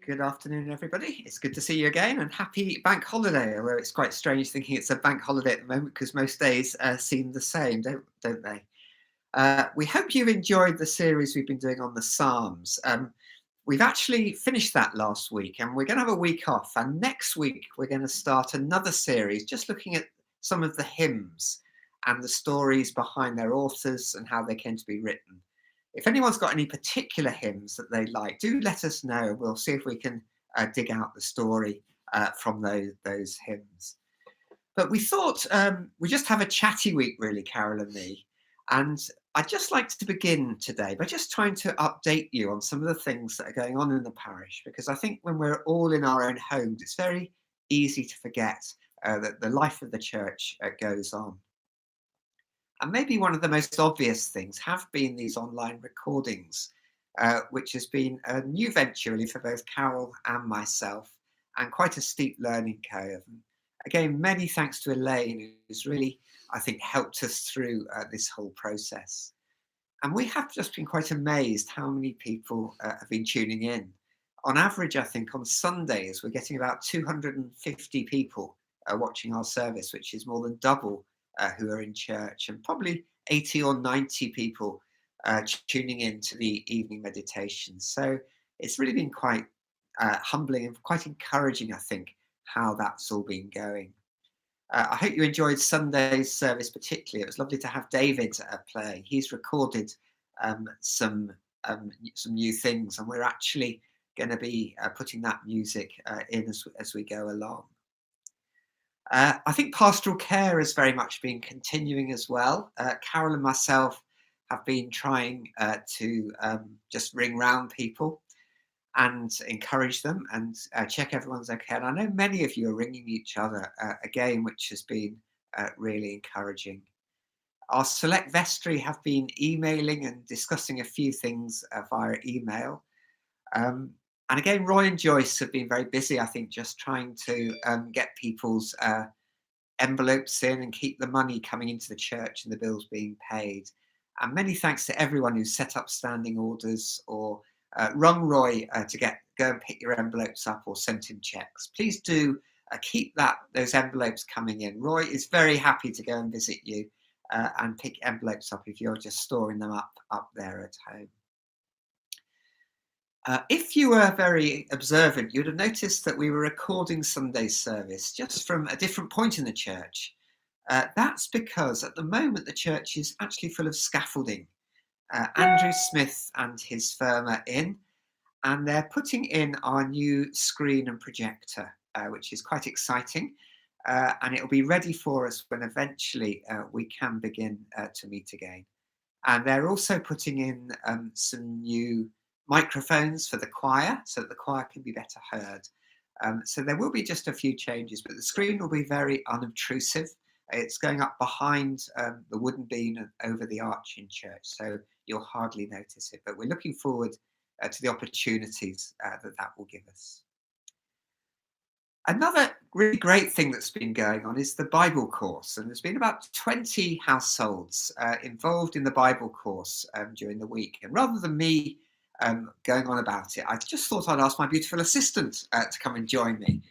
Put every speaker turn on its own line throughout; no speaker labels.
Good afternoon, everybody. It's good to see you again, and happy bank holiday. Although it's quite strange thinking it's a bank holiday at the moment because most days seem the same, don't they? We hope you've enjoyed the series we've been doing on the Psalms. We've actually finished that last week, and we're going to have a week off. And next week we're going to start another series, just looking at some of the hymns and the stories behind their authors and how they came to be written. If anyone's got any particular hymns that they like, do let us know. We'll see if we can dig out the story from those hymns. But we thought we just have a chatty week, really, Carol and me. And I'd just like to begin today by just trying to update you on some of the things that are going on in the parish, because I think when we're all in our own homes, it's very easy to forget that the life of the church goes on. And maybe one of the most obvious things have been these online recordings, which has been a new venture really for both Carol and myself, and quite a steep learning curve. And again, many thanks to Elaine, who's really, I think, helped us through this whole process. And we have just been quite amazed how many people have been tuning in. On average, I think on Sundays, we're getting about 250 people watching our service, which is more than double who are in church, and probably 80 or 90 people tuning in to the evening meditations. So it's really been quite humbling and quite encouraging, I think, how that's all been going. I hope you enjoyed Sunday's service particularly. It was lovely to have David play. He's recorded some new things, and we're actually going to be putting that music in as we go along. I think pastoral care has very much been continuing as well. Carol and myself have been trying to just ring round people and encourage them and check everyone's okay. And I know many of you are ringing each other again, which has been really encouraging. Our select vestry have been emailing and discussing a few things via email. And again, Roy and Joyce have been very busy, I think, just trying to get people's envelopes in and keep the money coming into the church and the bills being paid. And many thanks to everyone who's set up standing orders or rung Roy to go and pick your envelopes up or sent him checks. Please do keep those envelopes coming in. Roy is very happy to go and visit you and pick envelopes up if you're just storing them up there at home. If you were very observant, you'd have noticed that we were recording Sunday's service just from a different point in the church. That's because at the moment the church is actually full of scaffolding. Andrew Smith and his firm are in, and they're putting in our new screen and projector, which is quite exciting. And it'll be ready for us when eventually we can begin to meet again. And they're also putting in some new microphones for the choir so that the choir can be better heard. So there will be just a few changes, but the screen will be very unobtrusive. It's going up behind the wooden beam and over the arch in church, so you'll hardly notice it. But we're looking forward to the opportunities that will give us. Another really great thing that's been going on is the Bible course, and there's been about 20 households involved in the Bible course during the week. And rather than me going on about it, I just thought I'd ask my beautiful assistant to come and join me.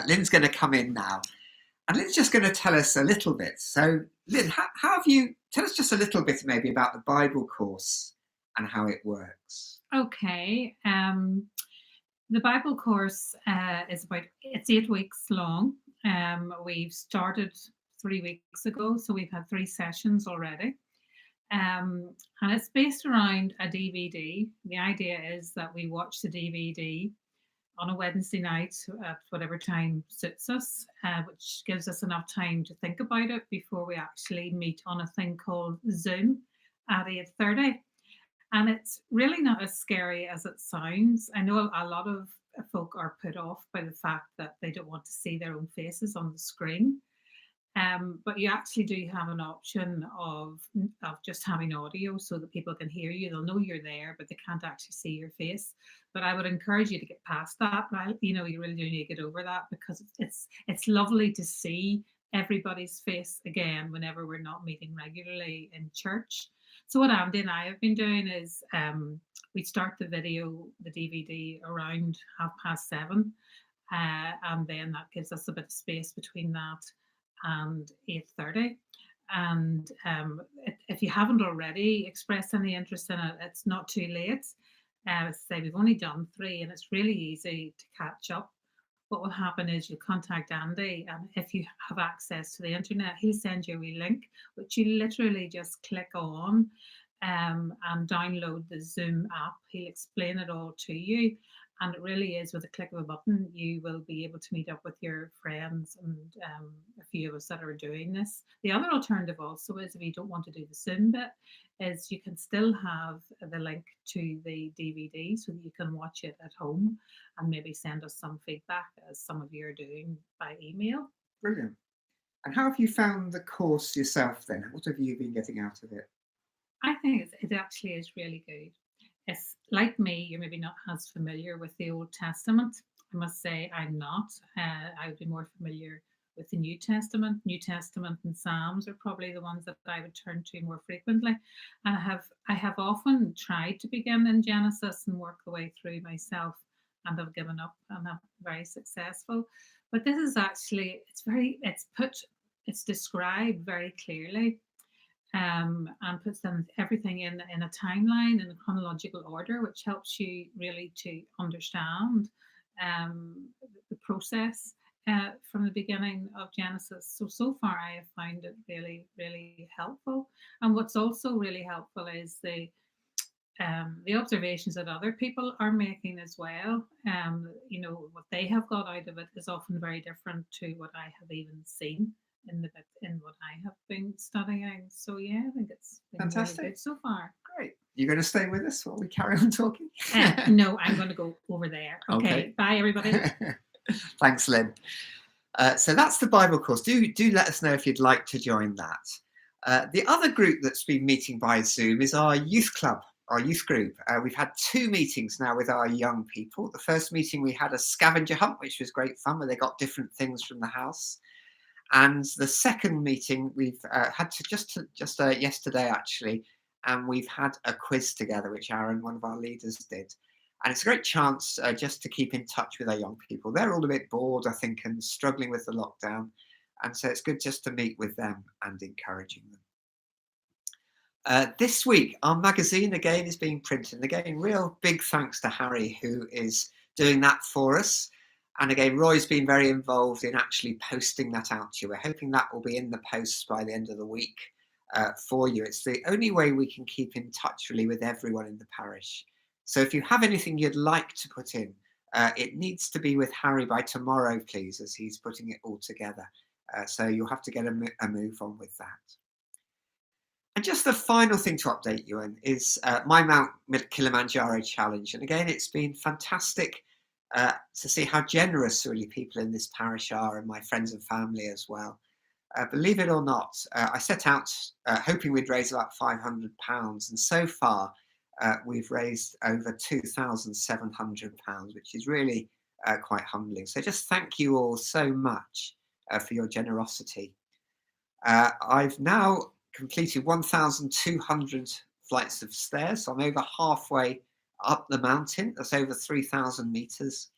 Lynn's going to come in now, and Lynn's just going to tell us a little bit. So, Lynn, how have you tell us just a little bit maybe about the Bible course and how it works?
Okay. The Bible course it's 8 weeks long. We've started 3 weeks ago, so we've had 3 sessions already. And it's based around a DVD. The idea is that we watch the DVD on a Wednesday night at whatever time suits us, which gives us enough time to think about it before we actually meet on a thing called Zoom at 8:30. And it's really not as scary as it sounds. I know a lot of folk are put off by the fact that they don't want to see their own faces on the screen. But you actually do have an option of just having audio so that people can hear you. They'll know you're there, but they can't actually see your face. But I would encourage you to get past that. You really do need to get over that, because it's lovely to see everybody's face again whenever we're not meeting regularly in church. So what Andy and I have been doing is we start the DVD around 7:30, and then that gives us a bit of space between that and 8:30. And if you haven't already expressed any interest in it, it's not too late. Say we've only done 3, and it's really easy to catch up. What will happen is you contact Andy, and if you have access to the internet, he'll send you a wee link, which you literally just click on and download the Zoom app. He'll explain it all to you. And it really is with a click of a button, you will be able to meet up with your friends and a few of us that are doing this. The other alternative also is if you don't want to do the Zoom bit, is you can still have the link to the DVD so that you can watch it at home and maybe send us some feedback as some of you are doing by email.
Brilliant. And how have you found the course yourself then? What have you been getting out of it?
I think it actually is really good. It's like me, you're maybe not as familiar with the Old Testament. I must say I'm not. I would be more familiar with the New Testament. New Testament and Psalms are probably the ones that I would turn to more frequently. And I have often tried to begin in Genesis and work the way through myself, and have given up and I'm very successful. But this is actually it's described very clearly, and puts them everything in a timeline in a chronological order, which helps you really to understand the process from the beginning of Genesis. So far, I have found it really, really helpful. And what's also really helpful is the observations that other people are making as well. What they have got out of it is often very different to what I have even seen in what I have been studying. So yeah, I think it's been
Fantastic.
really good so far.
Great. You're going to stay with us while we carry on talking?
No, I'm going to go over there. Okay. Bye, everybody.
Thanks, Lynn. So that's the Bible course. Do let us know if you'd like to join that. The other group that's been meeting by Zoom is our youth club, our youth group. We've had 2 meetings now with our young people. The first meeting we had a scavenger hunt, which was great fun, where they got different things from the house. And the second meeting we've had just yesterday actually, and we've had a quiz together, which Aaron, one of our leaders, did. And it's a great chance just to keep in touch with our young people. They're all a bit bored, I think, and struggling with the lockdown. And so it's good just to meet with them and encouraging them. This week, our magazine again is being printed. And again, real big thanks to Harry, who is doing that for us. And again, Roy's been very involved in actually posting that out to you. We're hoping that will be in the post by the end of the week for you. It's the only way we can keep in touch really with everyone in the parish. So if you have anything you'd like to put in, it needs to be with Harry by tomorrow, please, as he's putting it all together. So you'll have to get a move on with that. And just the final thing to update you on is my Mount Kilimanjaro challenge. And again, it's been fantastic to see how generous really people in this parish are, and my friends and family as well. Believe it or not, I set out hoping we'd raise about £500, and so far we've raised over £2,700, which is really quite humbling. So just thank you all so much for your generosity. I've now completed 1,200 flights of stairs, so I'm over halfway up the mountain. That's over 3,000 meters.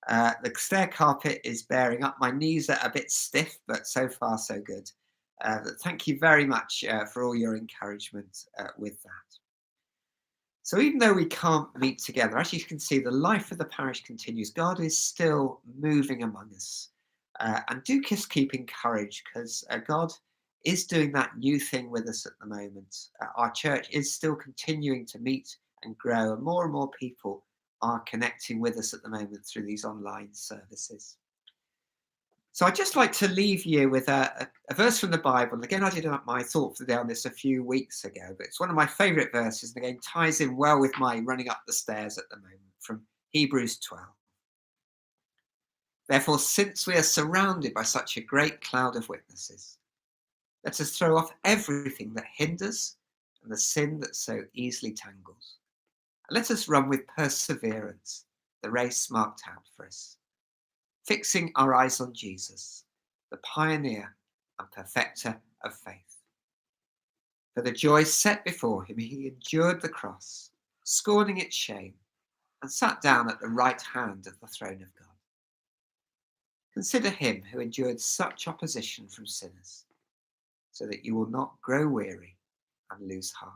The stair carpet is bearing up. My knees are a bit stiff, but so far so good. But thank you very much for all your encouragement with that. So even though we can't meet together, as you can see, the life of the parish continues. God is still moving among us. And do just keep encouraged, because God is doing that new thing with us at the moment. Our church is still continuing to meet and grow, and more people are connecting with us at the moment through these online services. So I'd just like to leave you with a verse from the Bible. And again, I did my thought for the day on this a few weeks ago, but it's one of my favourite verses, and again ties in well with my running up the stairs at the moment, from Hebrews 12. Therefore, since we are surrounded by such a great cloud of witnesses, let us throw off everything that hinders and the sin that so easily tangles. And let us run with perseverance the race marked out for us, fixing our eyes on Jesus, the pioneer and perfecter of faith. For the joy set before him, he endured the cross, scorning its shame, and sat down at the right hand of the throne of God. Consider him who endured such opposition from sinners, so that you will not grow weary and lose heart.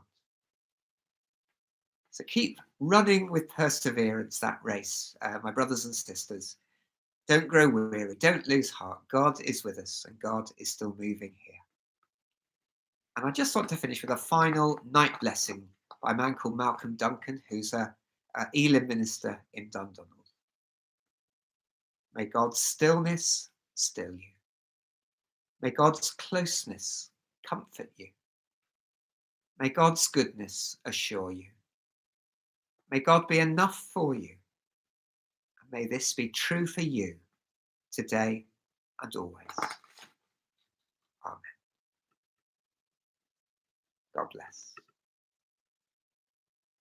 So keep running with perseverance that race, my brothers and sisters. Don't grow weary, don't lose heart. God is with us and God is still moving here. And I just want to finish with a final night blessing by a man called Malcolm Duncan, who's a Elim minister in Dundonald. May God's stillness still you. May God's closeness comfort you. May God's goodness assure you. May God be enough for you. And may this be true for you today and always. Amen. God bless.